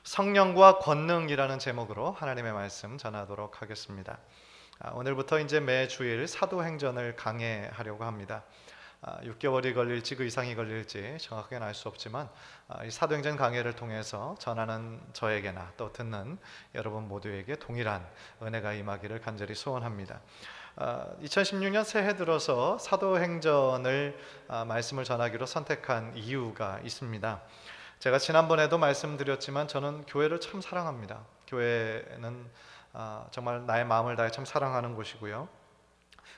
성령과 권능이라는 제목으로 하나님의 말씀 전하도록 하겠습니다. 오늘부터 이제 매 주일 사도행전을 강해하려고 합니다. 6개월이 걸릴지 그 이상이 걸릴지 정확하게는 알 수 없지만 이 사도행전 강해를 통해서 전하는 저에게나 또 듣는 여러분 모두에게 동일한 은혜가 임하기를 간절히 소원합니다. 2016년 새해 들어서 사도행전을 말씀을 전하기로 선택한 이유가 있습니다. 제가 지난번에도 말씀드렸지만 저는 교회를 참 사랑합니다. 교회는 정말 나의 마음을 다해 참 사랑하는 곳이고요.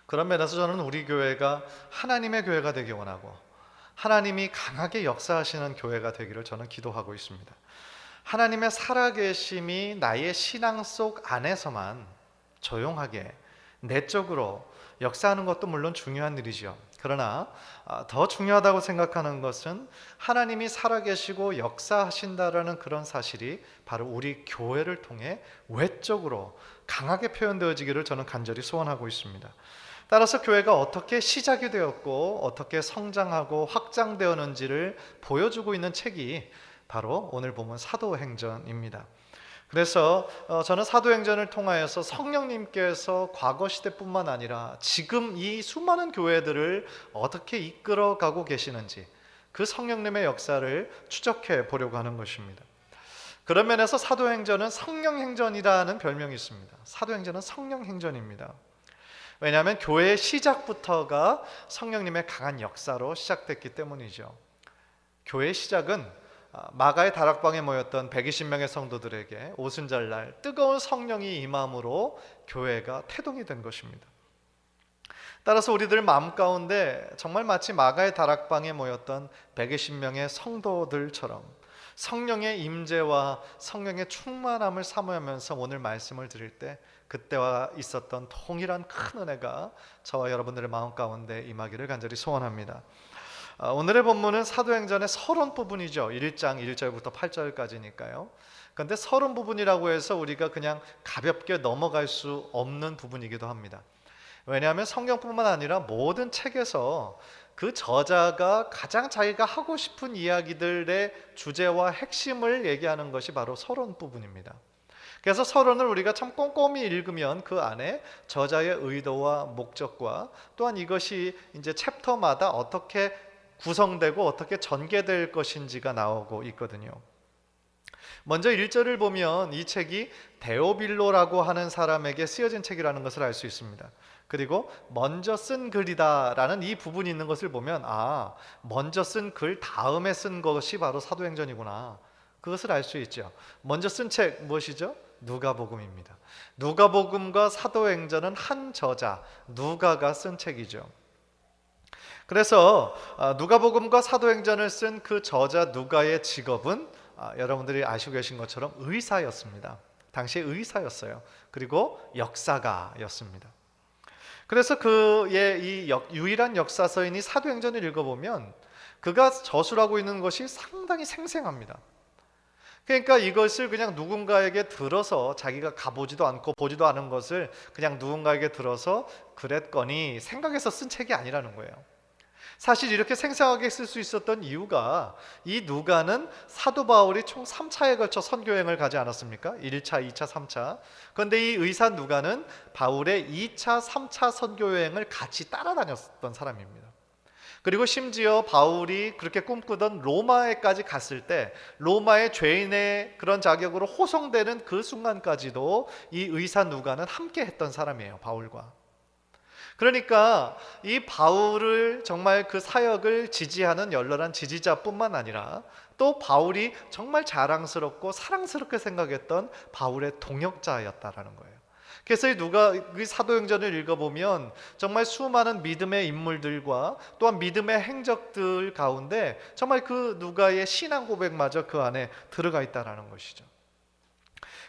그런 면에서 저는 우리 교회가 하나님의 교회가 되기 원하고 하나님이 강하게 역사하시는 교회가 되기를 저는 기도하고 있습니다. 하나님의 살아계심이 나의 신앙 속 안에서만 조용하게 내적으로 역사하는 것도 물론 중요한 일이죠. 그러나 더 중요하다고 생각하는 것은 하나님이 살아계시고 역사하신다라는 그런 사실이 바로 우리 교회를 통해 외적으로 강하게 표현되어지기를 저는 간절히 소원하고 있습니다. 따라서 교회가 어떻게 시작이 되었고 어떻게 성장하고 확장되었는지를 보여주고 있는 책이 바로 오늘 보면 사도행전입니다. 그래서 저는 사도행전을 통하여서 성령님께서 과거 시대뿐만 아니라 지금 이 수많은 교회들을 어떻게 이끌어가고 계시는지 그 성령님의 역사를 추적해 보려고 하는 것입니다. 그런 면에서 사도행전은 성령행전이라는 별명이 있습니다. 사도행전은 성령행전입니다. 왜냐하면 교회의 시작부터가 성령님의 강한 역사로 시작됐기 때문이죠. 교회의 시작은 마가의 다락방에 모였던 120명의 성도들에게 오순절날 뜨거운 성령이 임함으로 교회가 태동이 된 것입니다. 따라서 우리들 마음 가운데 정말 마치 마가의 다락방에 모였던 120명의 성도들처럼 성령의 임재와 성령의 충만함을 사모하면서 오늘 말씀을 드릴 때 그때와 있었던 동일한 큰 은혜가 저와 여러분들의 마음 가운데 임하기를 간절히 소원합니다. 오늘의 본문은 사도행전의 서론 부분이죠. 1장 1절부터 8절까지니까요. 그런데 서론 부분이라고 해서 우리가 그냥 가볍게 넘어갈 수 없는 부분이기도 합니다. 왜냐하면 성경뿐만 아니라 모든 책에서 그 저자가 가장 자기가 하고 싶은 이야기들의 주제와 핵심을 얘기하는 것이 바로 서론 부분입니다. 그래서 서론을 우리가 참 꼼꼼히 읽으면 그 안에 저자의 의도와 목적과 또한 이것이 이제 챕터마다 어떻게 구성되고 어떻게 전개될 것인지가 나오고 있거든요. 먼저 1절을 보면 이 책이 데오빌로라고 하는 사람에게 쓰여진 책이라는 것을 알 수 있습니다. 그리고 먼저 쓴 글이다라는 이 부분이 있는 것을 보면 먼저 쓴 글 다음에 쓴 것이 바로 사도행전이구나. 그것을 알 수 있죠. 먼저 쓴 책 무엇이죠? 누가복음입니다. 누가복음과 사도행전은 한 저자 누가가 쓴 책이죠. 그래서 누가복음과 사도행전을 쓴 그 저자 누가의 직업은 여러분들이 아시고 계신 것처럼 의사였습니다. 당시에 의사였어요. 그리고 역사가였습니다. 그래서 그의 이 유일한 역사서인 이 사도행전을 읽어보면 그가 저술하고 있는 것이 상당히 생생합니다. 그러니까 이것을 그냥 누군가에게 들어서 자기가 가보지도 않고 보지도 않은 것을 그냥 누군가에게 들어서 그랬거니 생각해서 쓴 책이 아니라는 거예요. 사실 이렇게 생생하게 쓸 수 있었던 이유가 이 누가는 사도 바울이 총 3차에 걸쳐 선교여행을 가지 않았습니까? 1차, 2차, 3차. 그런데 이 의사 누가는 바울의 2차, 3차 선교여행을 같이 따라다녔던 사람입니다. 그리고 심지어 바울이 그렇게 꿈꾸던 로마에까지 갔을 때 로마의 죄인의 그런 자격으로 호송되는 그 순간까지도 이 의사 누가는 함께 했던 사람이에요, 바울과. 그러니까 이 바울을 정말 그 사역을 지지하는 열렬한 지지자뿐만 아니라 또 바울이 정말 자랑스럽고 사랑스럽게 생각했던 바울의 동역자였다라는 거예요. 그래서 이 사도행전을 읽어보면 정말 수많은 믿음의 인물들과 또한 믿음의 행적들 가운데 정말 그 누가의 신앙 고백마저 그 안에 들어가 있다라는 것이죠.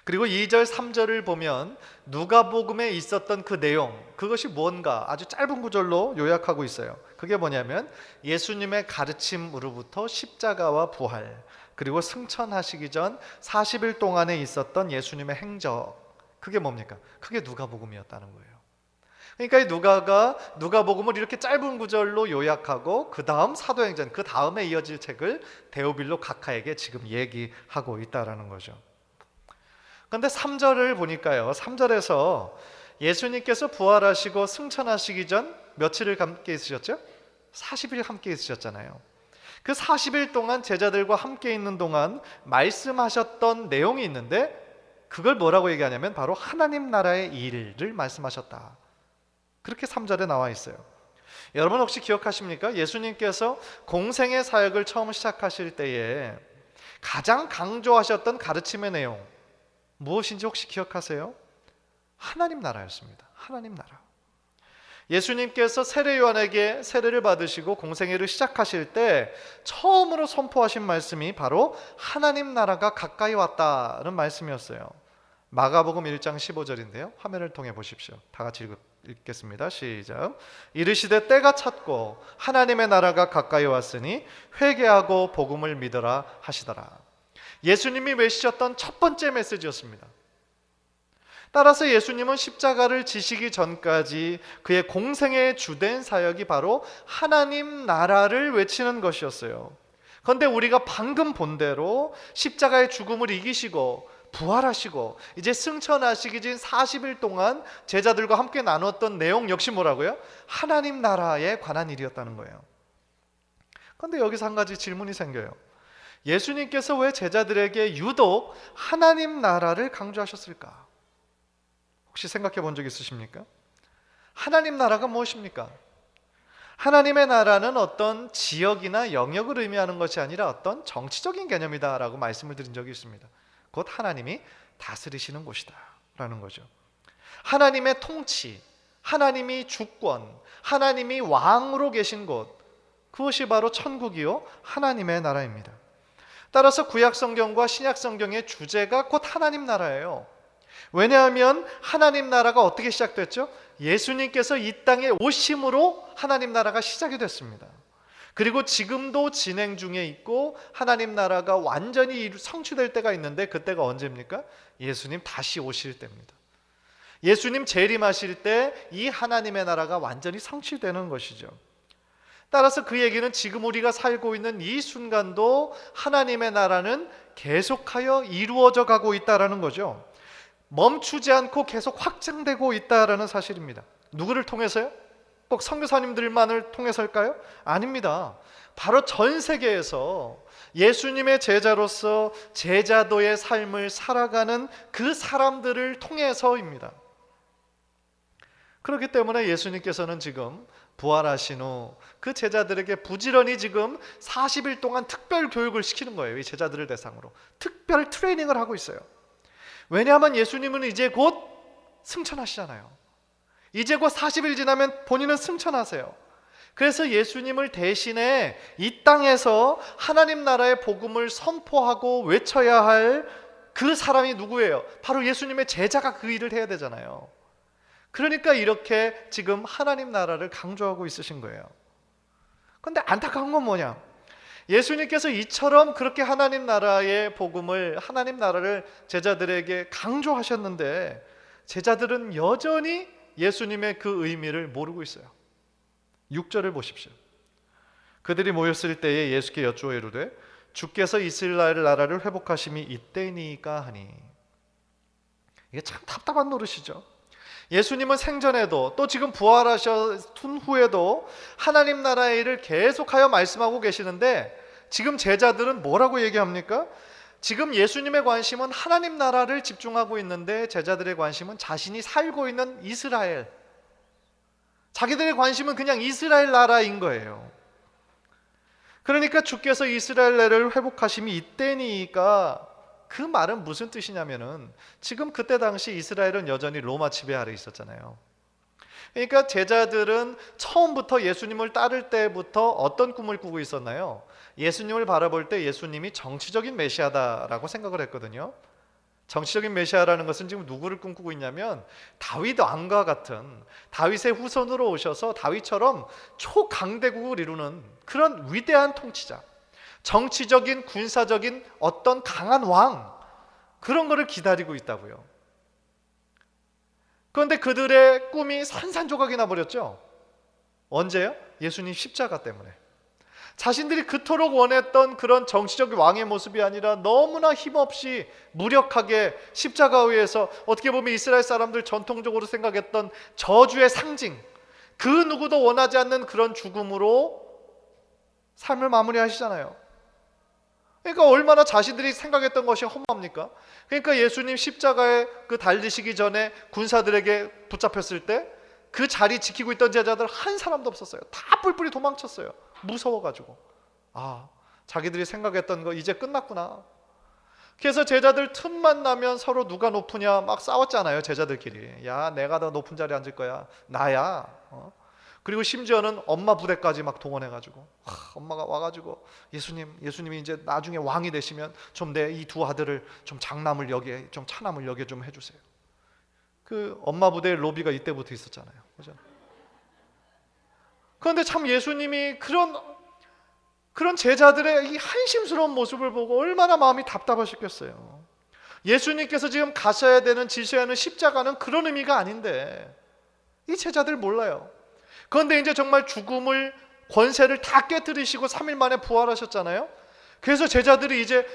그리고 2절 3절을 보면 누가복음에 있었던 그 내용, 그것이 뭔가 아주 짧은 구절로 요약하고 있어요. 그게 뭐냐면 예수님의 가르침으로부터 십자가와 부활, 그리고 승천하시기 전 40일 동안에 있었던 예수님의 행적, 그게 뭡니까? 그게 누가복음이었다는 거예요. 그러니까 이 누가복음을 이렇게 짧은 구절로 요약하고 그 다음 사도행전, 그 다음에 이어질 책을 데오빌로 각하에게 지금 얘기하고 있다라는 거죠. 그런데 3절을 보니까요, 3절에서 예수님께서 부활하시고 승천하시기 전 며칠을 함께 있으셨죠? 40일 함께 있으셨잖아요. 그 40일 동안 제자들과 함께 있는 동안 말씀하셨던 내용이 있는데, 그걸 뭐라고 얘기하냐면 바로 하나님 나라의 일을 말씀하셨다. 그렇게 3절에 나와 있어요. 여러분 혹시 기억하십니까? 예수님께서 공생의 사역을 처음 시작하실 때에 가장 강조하셨던 가르침의 내용 무엇인지 혹시 기억하세요? 하나님 나라였습니다. 하나님 나라. 예수님께서 세례 요한에게 세례를 받으시고 공생애를 시작하실 때 처음으로 선포하신 말씀이 바로 하나님 나라가 가까이 왔다는 말씀이었어요. 마가복음 1장 15절인데요. 화면을 통해 보십시오. 다 같이 읽겠습니다. 시작. 이르시되 때가 찼고 하나님의 나라가 가까이 왔으니 회개하고 복음을 믿으라 하시더라. 예수님이 외치셨던 첫 번째 메시지였습니다. 따라서 예수님은 십자가를 지시기 전까지 그의 공생의 주된 사역이 바로 하나님 나라를 외치는 것이었어요. 그런데 우리가 방금 본 대로 십자가의 죽음을 이기시고 부활하시고 이제 승천하시기 전 40일 동안 제자들과 함께 나눴던 내용 역시 뭐라고요? 하나님 나라에 관한 일이었다는 거예요. 그런데 여기서 한 가지 질문이 생겨요. 예수님께서 왜 제자들에게 유독 하나님 나라를 강조하셨을까? 혹시 생각해 본 적 있으십니까? 하나님 나라가 무엇입니까? 하나님의 나라는 어떤 지역이나 영역을 의미하는 것이 아니라 어떤 정치적인 개념이다라고 말씀을 드린 적이 있습니다. 곧 하나님이 다스리시는 곳이다 라는 거죠. 하나님의 통치, 하나님이 주권, 하나님이 왕으로 계신 곳, 그것이 바로 천국이요 하나님의 나라입니다. 따라서 구약 성경과 신약 성경의 주제가 곧 하나님 나라예요. 왜냐하면 하나님 나라가 어떻게 시작됐죠? 예수님께서 이 땅에 오심으로 하나님 나라가 시작이 됐습니다. 그리고 지금도 진행 중에 있고 하나님 나라가 완전히 성취될 때가 있는데, 그때가 언제입니까? 예수님 다시 오실 때입니다. 예수님 재림하실 때 이 하나님의 나라가 완전히 성취되는 것이죠. 따라서 그 얘기는 지금 우리가 살고 있는 이 순간도 하나님의 나라는 계속하여 이루어져 가고 있다는 거죠. 멈추지 않고 계속 확장되고 있다는 사실입니다. 누구를 통해서요? 꼭 선교사님들만을 통해서일까요? 아닙니다. 바로 전 세계에서 예수님의 제자로서 제자도의 삶을 살아가는 그 사람들을 통해서입니다. 그렇기 때문에 예수님께서는 지금 부활하신 후 그 제자들에게 부지런히 지금 40일 동안 특별 교육을 시키는 거예요. 이 제자들을 대상으로 특별 트레이닝을 하고 있어요. 왜냐하면 예수님은 이제 곧 승천하시잖아요. 이제 곧 40일 지나면 본인은 승천하세요. 그래서 예수님을 대신해 이 땅에서 하나님 나라의 복음을 선포하고 외쳐야 할 그 사람이 누구예요? 바로 예수님의 제자가 그 일을 해야 되잖아요. 그러니까 이렇게 지금 하나님 나라를 강조하고 있으신 거예요. 그런데 안타까운 건 뭐냐? 예수님께서 이처럼 그렇게 하나님 나라의 복음을, 하나님 나라를 제자들에게 강조하셨는데 제자들은 여전히 예수님의 그 의미를 모르고 있어요. 6절을 보십시오. 그들이 모였을 때에 예수께 여쭈어 이르되 주께서 이스라엘 나라를 회복하심이 이때니까 하니. 이게 참 답답한 노릇이죠. 예수님은 생전에도 또 지금 부활하신 후에도 하나님 나라의 일을 계속하여 말씀하고 계시는데 지금 제자들은 뭐라고 얘기합니까? 지금 예수님의 관심은 하나님 나라를 집중하고 있는데 제자들의 관심은 자신이 살고 있는 이스라엘, 자기들의 관심은 그냥 이스라엘 나라인 거예요. 그러니까 주께서 이스라엘 나라를 회복하심이 이때니까, 그 말은 무슨 뜻이냐면은 지금 그때 당시 이스라엘은 여전히 로마 지배 아래 있었잖아요. 그러니까 제자들은 처음부터 예수님을 따를 때부터 어떤 꿈을 꾸고 있었나요? 예수님을 바라볼 때 예수님이 정치적인 메시아다라고 생각을 했거든요. 정치적인 메시아라는 것은 지금 누구를 꿈꾸고 있냐면 다윗 왕과 같은, 다윗의 후손으로 오셔서 다윗처럼 초강대국을 이루는 그런 위대한 통치자, 정치적인 군사적인 어떤 강한 왕, 그런 거를 기다리고 있다고요. 그런데 그들의 꿈이 산산조각이 나버렸죠. 언제요? 예수님 십자가 때문에. 자신들이 그토록 원했던 그런 정치적 왕의 모습이 아니라 너무나 힘없이 무력하게 십자가 위에서, 어떻게 보면 이스라엘 사람들 전통적으로 생각했던 저주의 상징, 그 누구도 원하지 않는 그런 죽음으로 삶을 마무리하시잖아요. 그러니까 얼마나 자신들이 생각했던 것이 허무합니까? 그러니까 예수님 십자가에 그 달리시기 전에 군사들에게 붙잡혔을 때 그 자리 지키고 있던 제자들 한 사람도 없었어요. 다 뿔뿔이 도망쳤어요. 무서워가지고. 자기들이 생각했던 거 이제 끝났구나. 그래서 제자들 틈만 나면 서로 누가 높으냐 막 싸웠잖아요. 제자들끼리. 야, 내가 더 높은 자리에 앉을 거야. 나야. 그리고 심지어는 엄마 부대까지 막 동원해가지고, 엄마가 와가지고 예수님이 이제 나중에 왕이 되시면 좀 내 이 두 아들을 좀 장남을 여기에, 좀 차남을 여기에 좀 해주세요. 그 엄마 부대의 로비가 이때부터 있었잖아요. 그죠? 그런데 참 예수님이 그런 제자들의 이 한심스러운 모습을 보고 얼마나 마음이 답답하셨겠어요. 예수님께서 지금 가셔야 되는, 지셔야 하는 십자가는 그런 의미가 아닌데 이 제자들 몰라요. 그런데 이제 정말 죽음을, 권세를 다 깨뜨리시고 3일 만에 부활하셨잖아요. 그래서 제자들이 이제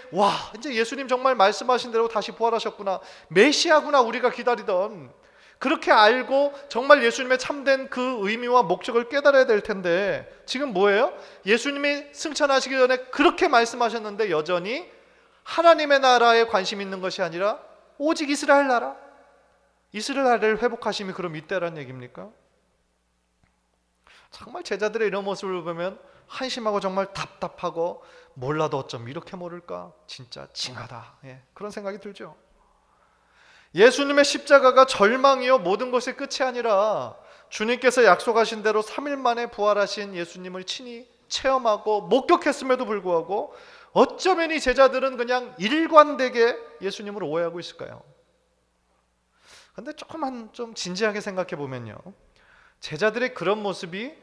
이제 예수님 정말 말씀하신 대로 다시 부활하셨구나, 메시아구나, 우리가 기다리던, 그렇게 알고 정말 예수님의 참된 그 의미와 목적을 깨달아야 될 텐데 지금 뭐예요? 예수님이 승천하시기 전에 그렇게 말씀하셨는데 여전히 하나님의 나라에 관심 있는 것이 아니라 오직 이스라엘 나라, 이스라엘을 회복하심이 그럼 이때란 얘기입니까? 정말 제자들의 이런 모습을 보면 한심하고 정말 답답하고, 몰라도 어쩜 이렇게 모를까, 진짜 징하다, 그런 생각이 들죠. 예수님의 십자가가 절망이요 모든 것의 끝이 아니라 주님께서 약속하신 대로 3일 만에 부활하신 예수님을 친히 체험하고 목격했음에도 불구하고 어쩌면 이 제자들은 그냥 일관되게 예수님을 오해하고 있을까요? 그런데 조금만 좀 진지하게 생각해 보면요, 제자들의 그런 모습이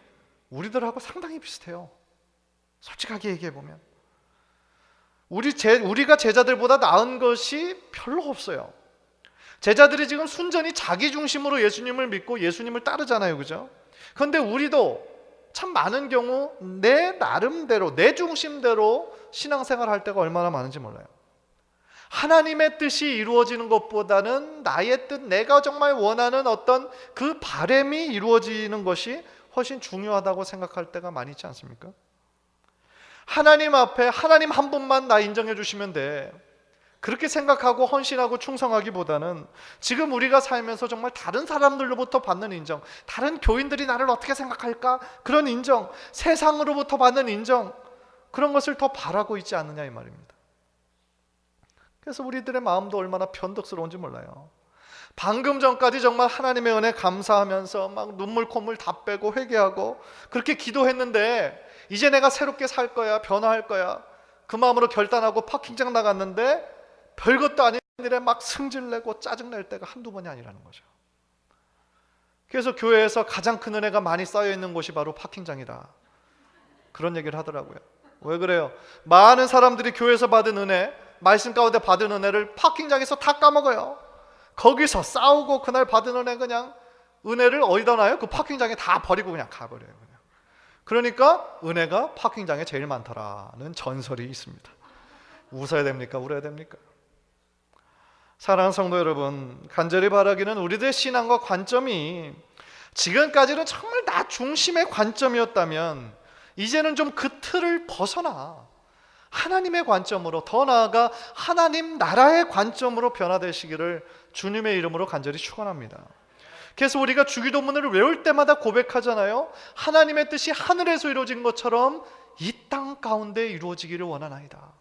우리들하고 상당히 비슷해요. 솔직하게 얘기해 보면 우리가 제자들보다 나은 것이 별로 없어요. 제자들이 지금 순전히 자기 중심으로 예수님을 믿고 예수님을 따르잖아요, 그죠? 그런데 우리도 참 많은 경우 내 나름대로, 내 중심대로 신앙생활 할 때가 얼마나 많은지 몰라요. 하나님의 뜻이 이루어지는 것보다는 나의 뜻, 내가 정말 원하는 어떤 그 바람이 이루어지는 것이 훨씬 중요하다고 생각할 때가 많이 있지 않습니까? 하나님 앞에 하나님 한 분만 나 인정해 주시면 돼, 그렇게 생각하고 헌신하고 충성하기보다는 지금 우리가 살면서 정말 다른 사람들로부터 받는 인정, 다른 교인들이 나를 어떻게 생각할까, 그런 인정, 세상으로부터 받는 인정, 그런 것을 더 바라고 있지 않느냐 이 말입니다. 그래서 우리들의 마음도 얼마나 변덕스러운지 몰라요. 방금 전까지 정말 하나님의 은혜 감사하면서 막 눈물 콧물 다 빼고 회개하고 그렇게 기도했는데 이제 내가 새롭게 살 거야, 변화할 거야, 그 마음으로 결단하고 파킹장 나갔는데 별것도 아닌 일에 막 승질내고 짜증낼 때가 한두 번이 아니라는 거죠. 그래서 교회에서 가장 큰 은혜가 많이 쌓여있는 곳이 바로 파킹장이다, 그런 얘기를 하더라고요. 왜 그래요? 많은 사람들이 교회에서 받은 은혜, 말씀 가운데 받은 은혜를 파킹장에서 다 까먹어요. 거기서 싸우고 그날 받은 은혜, 그냥 은혜를 어디다 놔요? 그 파킹장에 다 버리고 그냥 가버려요. 그러니까 은혜가 파킹장에 제일 많더라는 전설이 있습니다. 웃어야 됩니까? 울어야 됩니까? 사랑하는 성도 여러분, 간절히 바라기는 우리들의 신앙과 관점이 지금까지는 정말 나 중심의 관점이었다면 이제는 좀 그 틀을 벗어나 하나님의 관점으로, 더 나아가 하나님 나라의 관점으로 변화되시기를 주님의 이름으로 간절히 축원합니다. 그래서 우리가 주기도문을 외울 때마다 고백하잖아요. 하나님의 뜻이 하늘에서 이루어진 것처럼 이 땅 가운데 이루어지기를 원하나이다.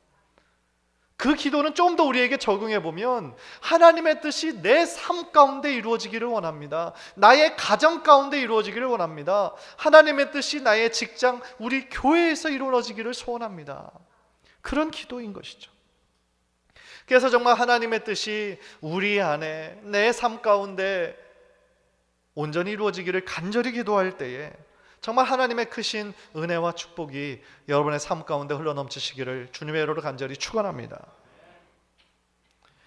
그 기도는 좀 더 우리에게 적용해 보면 하나님의 뜻이 내 삶 가운데 이루어지기를 원합니다. 나의 가정 가운데 이루어지기를 원합니다. 하나님의 뜻이 나의 직장, 우리 교회에서 이루어지기를 소원합니다. 그런 기도인 것이죠. 그래서 정말 하나님의 뜻이 우리 안에, 내 삶 가운데 온전히 이루어지기를 간절히 기도할 때에 정말 하나님의 크신 은혜와 축복이 여러분의 삶 가운데 흘러넘치시기를 주님의 이름으로 간절히 축원합니다.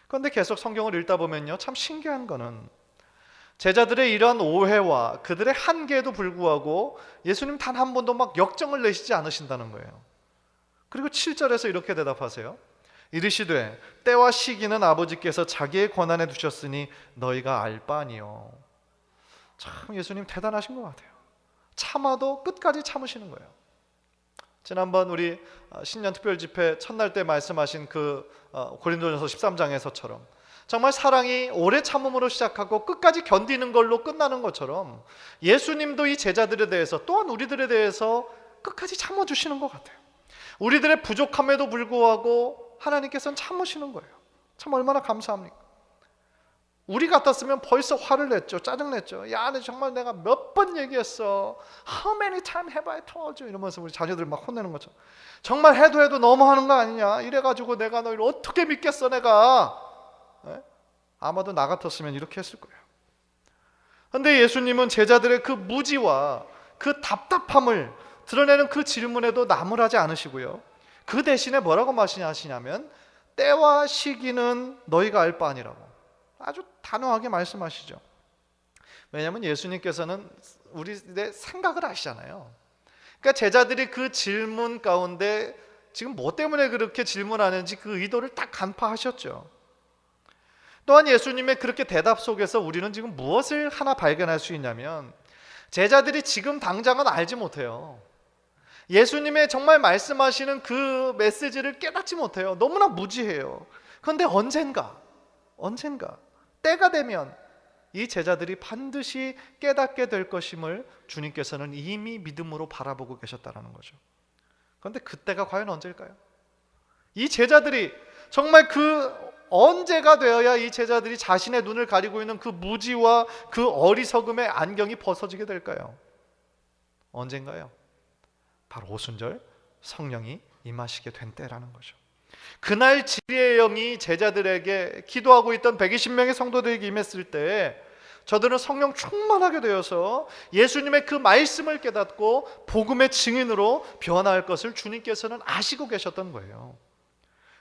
그런데 계속 성경을 읽다 보면요, 참 신기한 거는 제자들의 이러한 오해와 그들의 한계에도 불구하고 예수님 단 한 번도 막 역정을 내시지 않으신다는 거예요. 그리고 7절에서 이렇게 대답하세요. 이르시되 때와 시기는 아버지께서 자기의 권한에 두셨으니 너희가 알 바 아니요. 참 예수님 대단하신 것 같아요. 참아도 끝까지 참으시는 거예요. 지난번 우리 신년 특별 집회 첫날 때 말씀하신 그 고린도전서 13장에서처럼 정말 사랑이 오래 참음으로 시작하고 끝까지 견디는 걸로 끝나는 것처럼 예수님도 이 제자들에 대해서 또한 우리들에 대해서 끝까지 참아주시는 것 같아요. 우리들의 부족함에도 불구하고 하나님께서는 참으시는 거예요. 참 얼마나 감사합니까? 우리 같았으면 벌써 화를 냈죠. 짜증냈죠. 야, 정말 내가 몇 번 얘기했어. How many times have I told you? 이러면서 우리 자녀들 막 혼내는 거죠. 정말 해도 너무하는 거 아니냐. 이래가지고 내가 너희를 어떻게 믿겠어 내가. 네? 아마도 나 같았으면 이렇게 했을 거예요. 그런데 예수님은 제자들의 그 무지와 그 답답함을 드러내는 그 질문에도 나무라지 않으시고요. 그 대신에 뭐라고 말씀하시냐면 때와 시기는 너희가 알 바 아니라고 아주 단호하게 말씀하시죠. 왜냐하면 예수님께서는 우리의 생각을 아시잖아요. 그러니까 제자들이 그 질문 가운데 지금 뭐 때문에 그렇게 질문하는지 그 의도를 딱 간파하셨죠. 또한 예수님의 그렇게 대답 속에서 우리는 지금 무엇을 하나 발견할 수 있냐면 제자들이 지금 당장은 알지 못해요. 예수님의 정말 말씀하시는 그 메시지를 깨닫지 못해요. 너무나 무지해요. 그런데 언젠가 때가 되면 이 제자들이 반드시 깨닫게 될 것임을 주님께서는 이미 믿음으로 바라보고 계셨다는 거죠. 그런데 그때가 과연 언제일까요? 이 제자들이 정말 그 언제가 되어야 이 제자들이 자신의 눈을 가리고 있는 그 무지와 그 어리석음의 안경이 벗어지게 될까요? 언젠가요? 바로 오순절 성령이 임하시게 된 때라는 거죠. 그날 지혜의 영이 제자들에게 기도하고 있던 120명의 성도들에게 임했을 때 저들은 성령 충만하게 되어서 예수님의 그 말씀을 깨닫고 복음의 증인으로 변화할 것을 주님께서는 아시고 계셨던 거예요.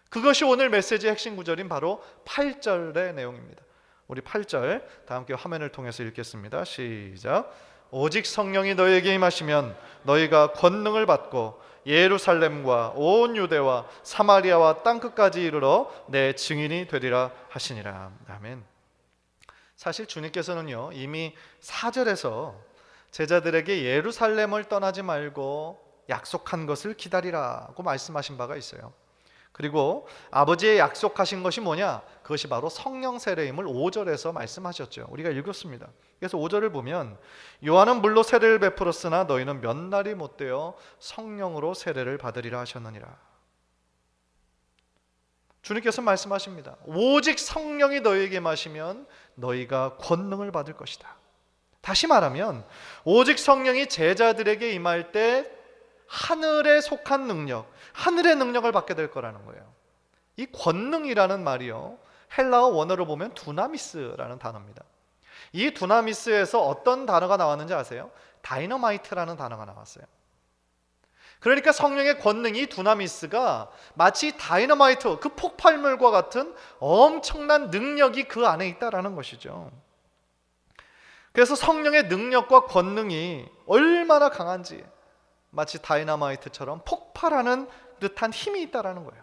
그것이 오늘 메시지의 핵심 구절인 바로 8절의 내용입니다. 우리 8절 다 함께 화면을 통해서 읽겠습니다. 시작. 오직 성령이 너희에게 임하시면 너희가 권능을 받고 예루살렘과 온 유대와 사마리아와 땅끝까지 이르러 내 증인이 되리라 하시니라. 아멘. 사실 주님께서는요 이미 4절에서 제자들에게 예루살렘을 떠나지 말고 약속한 것을 기다리라고 말씀하신 바가 있어요. 그리고 아버지의 약속하신 것이 뭐냐? 그것이 바로 성령 세례임을 5절에서 말씀하셨죠. 우리가 읽었습니다. 그래서 5절을 보면 요한은 물로 세례를 베풀었으나 너희는 몇 날이 못되어 성령으로 세례를 받으리라 하셨느니라. 주님께서 말씀하십니다. 오직 성령이 너희에게 마시면 너희가 권능을 받을 것이다. 다시 말하면 오직 성령이 제자들에게 임할 때 하늘에 속한 능력, 하늘의 능력을 받게 될 거라는 거예요. 이 권능이라는 말이요 헬라어 원어로 보면 두나미스라는 단어입니다. 이 두나미스에서 어떤 단어가 나왔는지 아세요? 다이너마이트라는 단어가 나왔어요. 그러니까 성령의 권능이 두나미스가 마치 다이너마이트, 그 폭발물과 같은 엄청난 능력이 그 안에 있다라는 것이죠. 그래서 성령의 능력과 권능이 얼마나 강한지 마치 다이너마이트처럼 폭발하는 듯한 힘이 있다라는 거예요.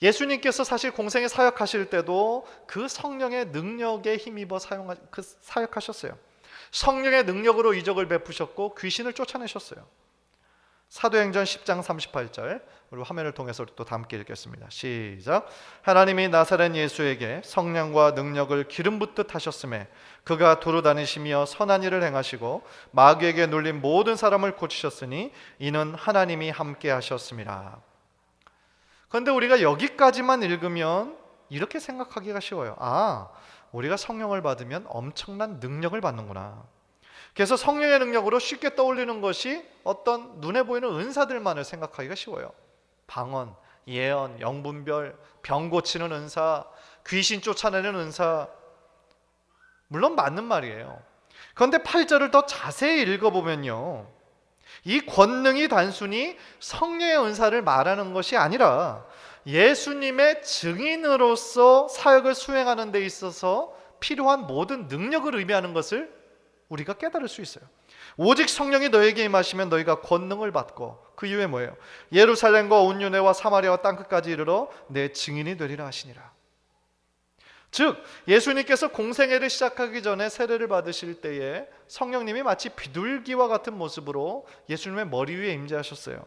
예수님께서 사실 공생에 사역하실 때도 그 성령의 능력에 힘입어 사역하셨어요. 성령의 능력으로 이적을 베푸셨고 귀신을 쫓아내셨어요. 사도행전 10장 38절 우리 화면을 통해서 또 함께 읽겠습니다. 시작. 하나님이 나사렛 예수에게 성령과 능력을 기름 붓듯 하셨음에 그가 두루 다니시며 선한 일을 행하시고 마귀에게 눌린 모든 사람을 고치셨으니 이는 하나님이 함께 하셨습니다. 그런데 우리가 여기까지만 읽으면 이렇게 생각하기가 쉬워요. 아, 우리가 성령을 받으면 엄청난 능력을 받는구나. 그래서 성령의 능력으로 쉽게 떠올리는 것이 어떤 눈에 보이는 은사들만을 생각하기가 쉬워요. 방언, 예언, 영분별, 병 고치는 은사, 귀신 쫓아내는 은사. 물론 맞는 말이에요. 그런데 8절을 더 자세히 읽어보면요 이 권능이 단순히 성령의 은사를 말하는 것이 아니라 예수님의 증인으로서 사역을 수행하는 데 있어서 필요한 모든 능력을 의미하는 것을 우리가 깨달을 수 있어요. 오직 성령이 너에게 임하시면 너희가 권능을 받고, 그 이유에 뭐예요? 예루살렘과 온 유대와 사마리아와 땅끝까지 이르러 내 증인이 되리라 하시니라. 즉 예수님께서 공생애를 시작하기 전에 세례를 받으실 때에 성령님이 마치 비둘기와 같은 모습으로 예수님의 머리 위에 임재하셨어요.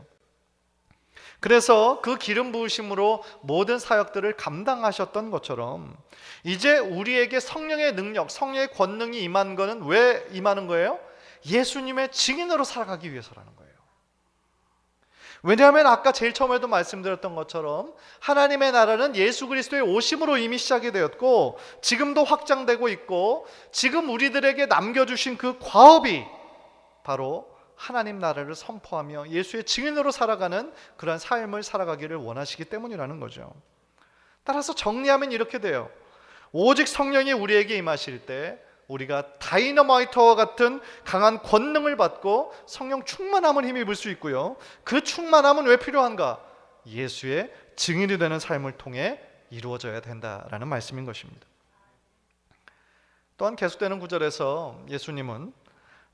그래서 그 기름 부으심으로 모든 사역들을 감당하셨던 것처럼 이제 우리에게 성령의 능력, 성령의 권능이 임한 것은 왜 임하는 거예요? 예수님의 증인으로 살아가기 위해서라는 거예요. 왜냐하면 아까 제일 처음에도 말씀드렸던 것처럼 하나님의 나라는 예수 그리스도의 오심으로 이미 시작이 되었고 지금도 확장되고 있고, 지금 우리들에게 남겨주신 그 과업이 바로 하나님 나라를 선포하며 예수의 증인으로 살아가는 그런 삶을 살아가기를 원하시기 때문이라는 거죠. 따라서 정리하면 이렇게 돼요. 오직 성령이 우리에게 임하실 때 우리가 다이너마이트와 같은 강한 권능을 받고 성령 충만함을 힘입을 수 있고요. 그 충만함은 왜 필요한가? 예수의 증인이 되는 삶을 통해 이루어져야 된다라는 말씀인 것입니다. 또한 계속되는 구절에서 예수님은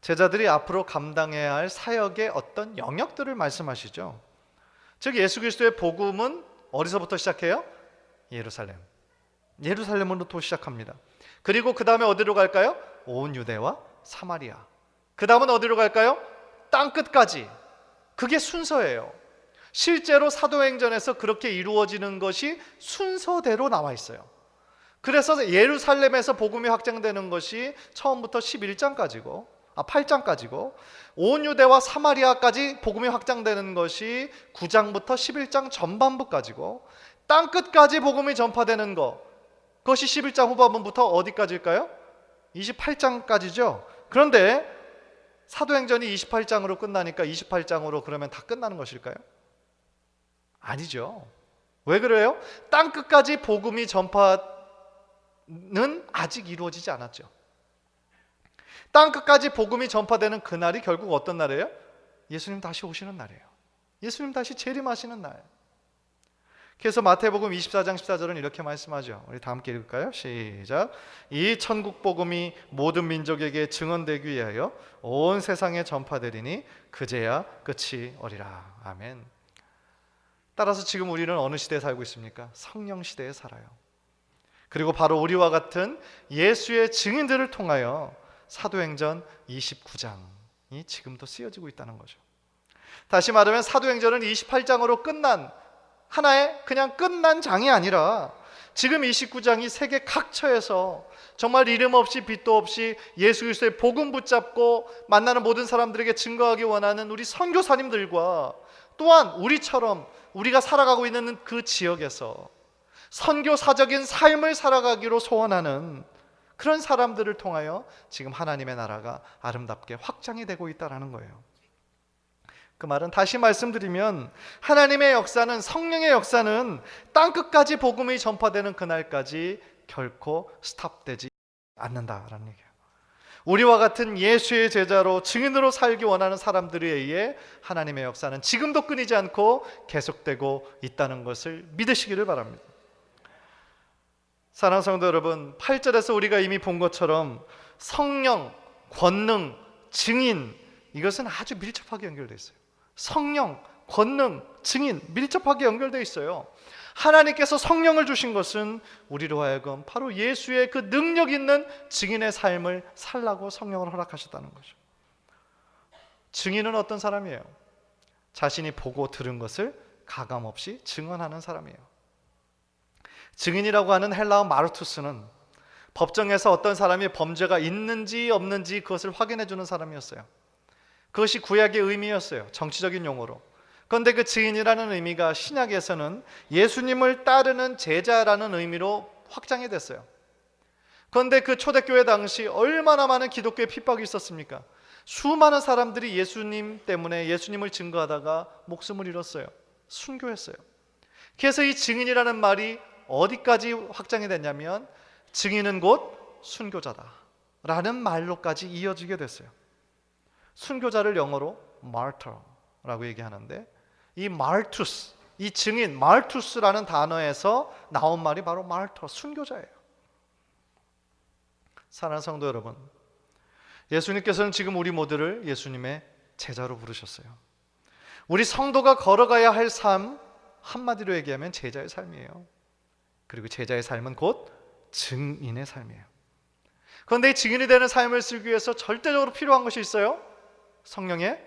제자들이 앞으로 감당해야 할 사역의 어떤 영역들을 말씀하시죠. 즉 예수 그리스도의 복음은 어디서부터 시작해요? 예루살렘으로부터 시작합니다. 그리고 그 다음에 어디로 갈까요? 온 유대와 사마리아. 그 다음은 어디로 갈까요? 땅끝까지. 그게 순서예요. 실제로 사도행전에서 그렇게 이루어지는 것이 순서대로 나와 있어요. 그래서 예루살렘에서 복음이 확장되는 것이 처음부터 8장까지고 온 유대와 사마리아까지 복음이 확장되는 것이 9장부터 11장 전반부까지고, 땅끝까지 복음이 전파되는 그것이 11장 후반부부터 어디까지일까요? 28장까지죠. 그런데 사도행전이 28장으로 끝나니까 28장으로 그러면 다 끝나는 것일까요? 아니죠. 왜 그래요? 땅끝까지 복음이 전파는 아직 이루어지지 않았죠. 땅끝까지 복음이 전파되는 그날이 결국 어떤 날이에요? 예수님 다시 오시는 날이에요. 예수님 다시 재림하시는 날. 그래서 마태복음 24장 14절은 이렇게 말씀하죠. 우리 다 함께 읽을까요? 시작. 이 천국 복음이 모든 민족에게 증언되기 위하여 온 세상에 전파되리니 그제야 끝이 오리라. 아멘. 따라서 지금 우리는 어느 시대에 살고 있습니까? 성령 시대에 살아요. 그리고 바로 우리와 같은 예수의 증인들을 통하여 사도행전 29장이 지금도 쓰여지고 있다는 거죠. 다시 말하면 사도행전은 28장으로 끝난 하나의 그냥 끝난 장이 아니라 지금 29장이 세계 각처에서 정말 이름 없이 빛도 없이 예수 그리스도의 복음 붙잡고 만나는 모든 사람들에게 증거하기 원하는 우리 선교사님들과, 또한 우리처럼 우리가 살아가고 있는 그 지역에서 선교사적인 삶을 살아가기로 소원하는 그런 사람들을 통하여 지금 하나님의 나라가 아름답게 확장이 되고 있다는 거예요. 그 말은 다시 말씀드리면 하나님의 역사는, 성령의 역사는 땅끝까지 복음이 전파되는 그날까지 결코 스탑되지 않는다라는 얘기예요. 우리와 같은 예수의 제자로 증인으로 살기 원하는 사람들에 의해 하나님의 역사는 지금도 끊이지 않고 계속되고 있다는 것을 믿으시기를 바랍니다. 사랑하는 성도 여러분, 8절에서 우리가 이미 본 것처럼 성령, 권능, 증인, 이것은 아주 밀접하게 연결되어 있어요. 성령, 권능, 증인 밀접하게 연결되어 있어요. 하나님께서 성령을 주신 것은 우리로 하여금 바로 예수의 그 능력 있는 증인의 삶을 살라고 성령을 허락하셨다는 거죠. 증인은 어떤 사람이에요? 자신이 보고 들은 것을 가감없이 증언하는 사람이에요. 증인이라고 하는 헬라어 마르투스는 법정에서 어떤 사람이 범죄가 있는지 없는지 그것을 확인해 주는 사람이었어요. 그것이 구약의 의미였어요. 정치적인 용어로. 그런데 그 증인이라는 의미가 신약에서는 예수님을 따르는 제자라는 의미로 확장이 됐어요. 그런데 그 초대교회 당시 얼마나 많은 기독교의 핍박이 있었습니까? 수많은 사람들이 예수님 때문에 예수님을 증거하다가 목숨을 잃었어요. 순교했어요. 그래서 이 증인이라는 말이 어디까지 확장이 됐냐면 증인은 곧 순교자다 라는 말로까지 이어지게 됐어요. 순교자를 영어로 martyr라고 얘기하는데, 이 martus, 이 증인, martus라는 단어에서 나온 말이 바로 martyr, 순교자예요. 사랑하는 성도 여러분, 예수님께서는 지금 우리 모두를 예수님의 제자로 부르셨어요. 우리 성도가 걸어가야 할 삶, 한마디로 얘기하면 제자의 삶이에요. 그리고 제자의 삶은 곧 증인의 삶이에요. 그런데 이 증인이 되는 삶을 살기 위해서 절대적으로 필요한 것이 있어요. 성령의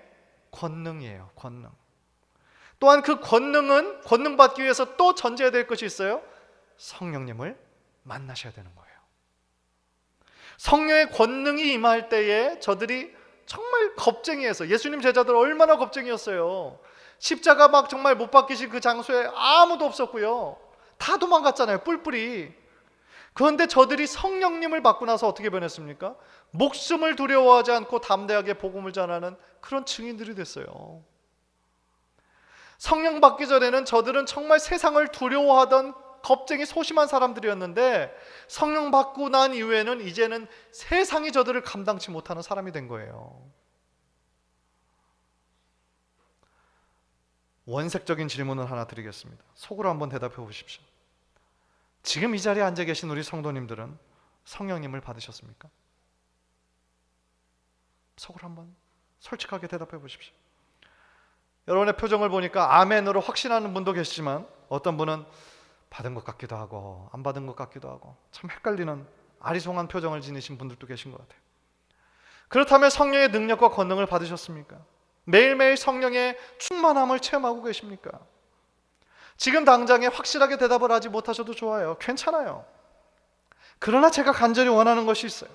권능이에요. 권능. 또한 그 권능은 권능받기 위해서 또 전제해야 될 것이 있어요. 성령님을 만나셔야 되는 거예요. 성령의 권능이 임할 때에 저들이 정말 겁쟁이에서, 예수님 제자들 얼마나 겁쟁이였어요. 십자가 막 정말 못 박히신 그 장소에 아무도 없었고요. 다 도망갔잖아요. 뿔뿔이. 그런데 저들이 성령님을 받고 나서 어떻게 변했습니까? 목숨을 두려워하지 않고 담대하게 복음을 전하는 그런 증인들이 됐어요. 성령 받기 전에는 저들은 정말 세상을 두려워하던 겁쟁이 소심한 사람들이었는데, 성령 받고 난 이후에는 이제는 세상이 저들을 감당치 못하는 사람이 된 거예요. 원색적인 질문을 하나 드리겠습니다. 속으로 한번 대답해 보십시오. 지금 이 자리에 앉아 계신 우리 성도님들은 성령님을 받으셨습니까? 속으로 한번 솔직하게 대답해 보십시오. 여러분의 표정을 보니까 아멘으로 확신하는 분도 계시지만, 어떤 분은 받은 것 같기도 하고 안 받은 것 같기도 하고 참 헷갈리는 아리송한 표정을 지니신 분들도 계신 것 같아요. 그렇다면 성령의 능력과 권능을 받으셨습니까? 매일매일 성령의 충만함을 체험하고 계십니까? 지금 당장에 확실하게 대답을 하지 못하셔도 좋아요. 괜찮아요. 그러나 제가 간절히 원하는 것이 있어요.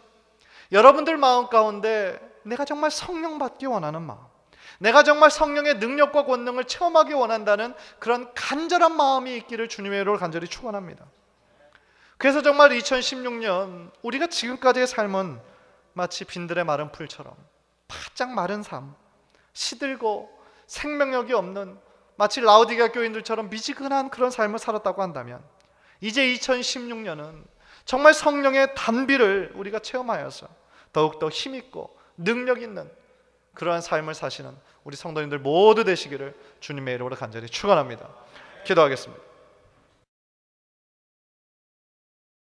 여러분들 마음 가운데 내가 정말 성령 받기 원하는 마음, 내가 정말 성령의 능력과 권능을 체험하기 원한다는 그런 간절한 마음이 있기를 주님의 이름으로 간절히 축원합니다. 그래서 정말 2016년 우리가 지금까지의 삶은 마치 빈들의 마른 풀처럼 바짝 마른 삶, 시들고 생명력이 없는 마치 라오디게아 교인들처럼 미지근한 그런 삶을 살았다고 한다면, 이제 2016년은 정말 성령의 단비를 우리가 체험하여서 더욱더 힘있고 능력 있는 그러한 삶을 사시는 우리 성도님들 모두 되시기를 주님의 이름으로 간절히 축원합니다. 기도하겠습니다.